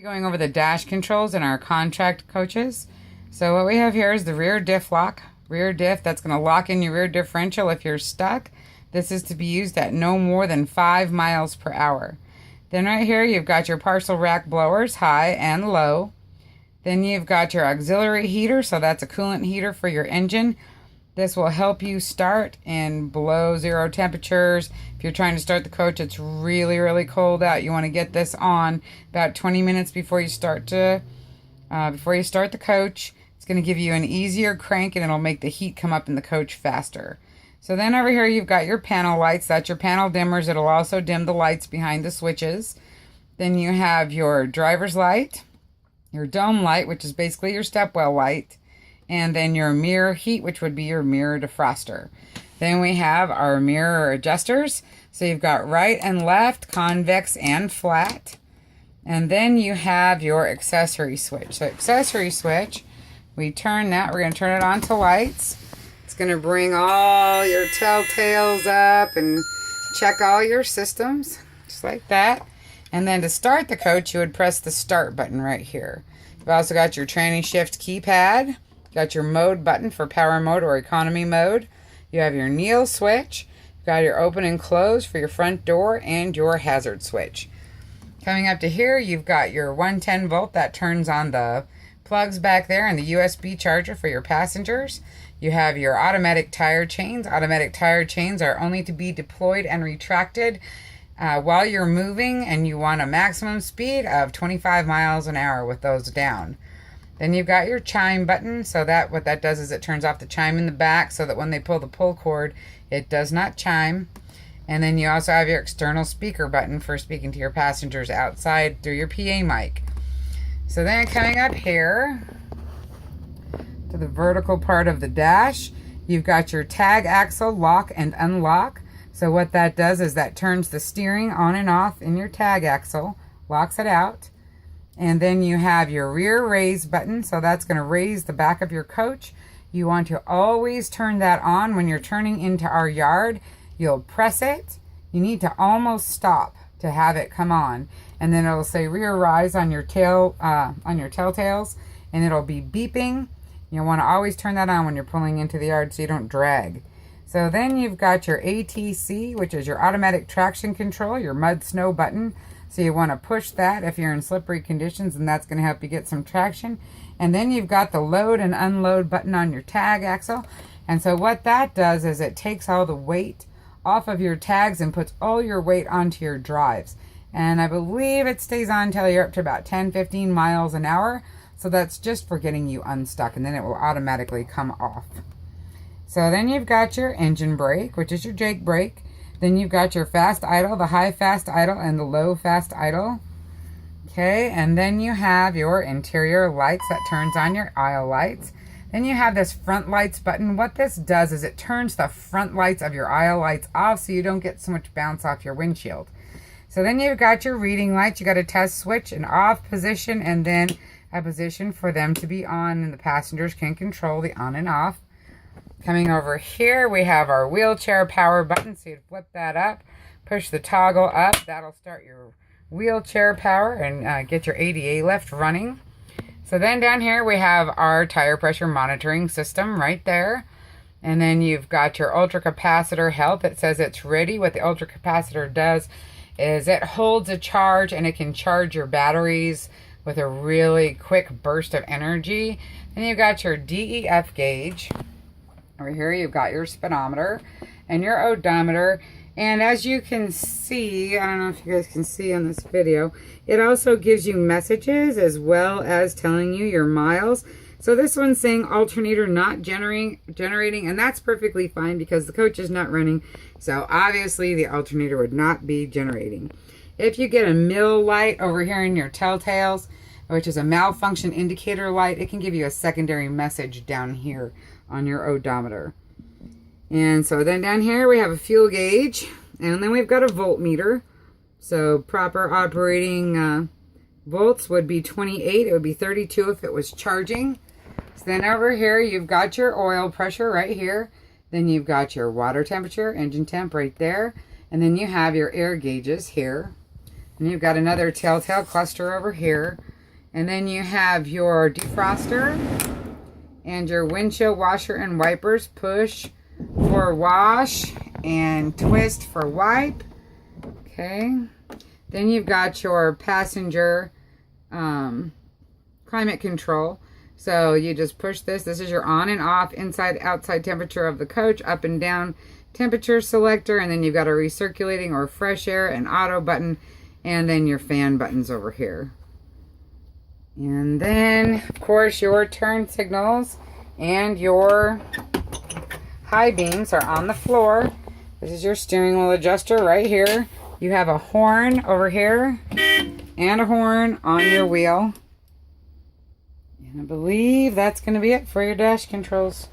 Going over the dash controls in our contract coaches. So what we have here is the rear diff lock. Rear diff, that's going to lock in your rear differential if you're stuck. This is to be used at no more than 5 miles per hour. Then right here you've got your parcel rack blowers, high and low. Then you've got your auxiliary heater, so that's a coolant heater for your engine. This will help you start in below 0 temperatures. If you're trying to start the coach, it's really cold out. You want to get this on about 20 minutes before you start the coach. It's going to give you an easier crank, and it'll make the heat come up in the coach faster. So then over here you've got your panel lights. That's your panel dimmers. It'll also dim the lights behind the switches. Then you have your driver's light, your dome light, which is basically your stepwell light, and then your mirror heat, which would be your mirror defroster. Then we have our mirror adjusters. So you've got right and left, convex and flat. And then you have your accessory switch. So accessory switch, we turn that, we're going to turn it on to lights. It's going to bring all your telltales up and check all your systems, just like that. And then to start the coach, you would press the start button right here. You've also got your tranny shift keypad. Got your mode button for power mode or economy mode. You have your kneel switch. You've got your open and close for your front door and your hazard switch. Coming up to here, you've got your 110 volt that turns on the plugs back there and the USB charger for your passengers. You have your automatic tire chains. Automatic tire chains are only to be deployed and retracted while you're moving, and you want a maximum speed of 25 miles an hour with those down. Then you've got your chime button, so that what that does is it turns off the chime in the back so that when they pull the pull cord, it does not chime. And then you also have your external speaker button for speaking to your passengers outside through your PA mic. So then coming up here to the vertical part of the dash, you've got your tag axle lock and unlock. So what that does is that turns the steering on and off in your tag axle, locks it out. And then you have your rear raise button, so that's going to raise the back of your coach. You want to always turn that on when you're turning into our yard. You'll press it. You need to almost stop to have it come on. And then it'll say rear rise on your telltales, and it'll be beeping. You'll want to always turn that on when you're pulling into the yard so you don't drag. So then you've got your ATC, which is your automatic traction control, your mud snow button. So you want to push that if you're in slippery conditions, and that's going to help you get some traction. And then you've got the load and unload button on your tag axle. And so what that does is it takes all the weight off of your tags and puts all your weight onto your drives. And I believe it stays on until you're up to about 10-15 miles an hour. So that's just for getting you unstuck, and then it will automatically come off. So then you've got your engine brake, which is your Jake brake. Then you've got your fast idle, the high fast idle, and the low fast idle. Okay, and then you have your interior lights that turns on your aisle lights. Then you have this front lights button. What this does is it turns the front lights of your aisle lights off so you don't get so much bounce off your windshield. So then you've got your reading lights. You got a test switch, an off position, and then a position for them to be on, and the passengers can control the on and off. Coming over here, we have our wheelchair power button. So you flip that up, push the toggle up. That'll start your wheelchair power and get your ADA lift running. So then down here, we have our tire pressure monitoring system right there. And then you've got your ultracapacitor health. It says it's ready. What the ultracapacitor does is it holds a charge, and it can charge your batteries with a really quick burst of energy. Then you've got your DEF gauge. Over here you've got your speedometer and your odometer, and as you can see, I don't know if you guys can see on this video, it also gives you messages as well as telling you your miles. So this one's saying alternator not generating, and that's perfectly fine because the coach is not running, so obviously the alternator would not be generating. If you get a mill light over here in your telltales, which is a malfunction indicator light, it can give you a secondary message down here on your odometer. And so then down here we have a fuel gauge, and then we've got a voltmeter. So proper operating volts would be 28. It would be 32 if it was charging. So then over here you've got your oil pressure right here. Then you've got your water temperature, engine temp right there. And then you have your air gauges here. And you've got another telltale cluster over here. And then you have your defroster and your windshield washer and wipers. Push for wash and twist for wipe. Okay. Then you've got your passenger climate control. So you just push this. This is your on and off, inside, outside temperature of the coach, up and down temperature selector. And then you've got a recirculating or fresh air and auto button. And then your fan buttons over here. And then, of course, your turn signals and your high beams are on the floor. This is your steering wheel adjuster right here. You have a horn over here and a horn on your wheel. And I believe that's going to be it for your dash controls.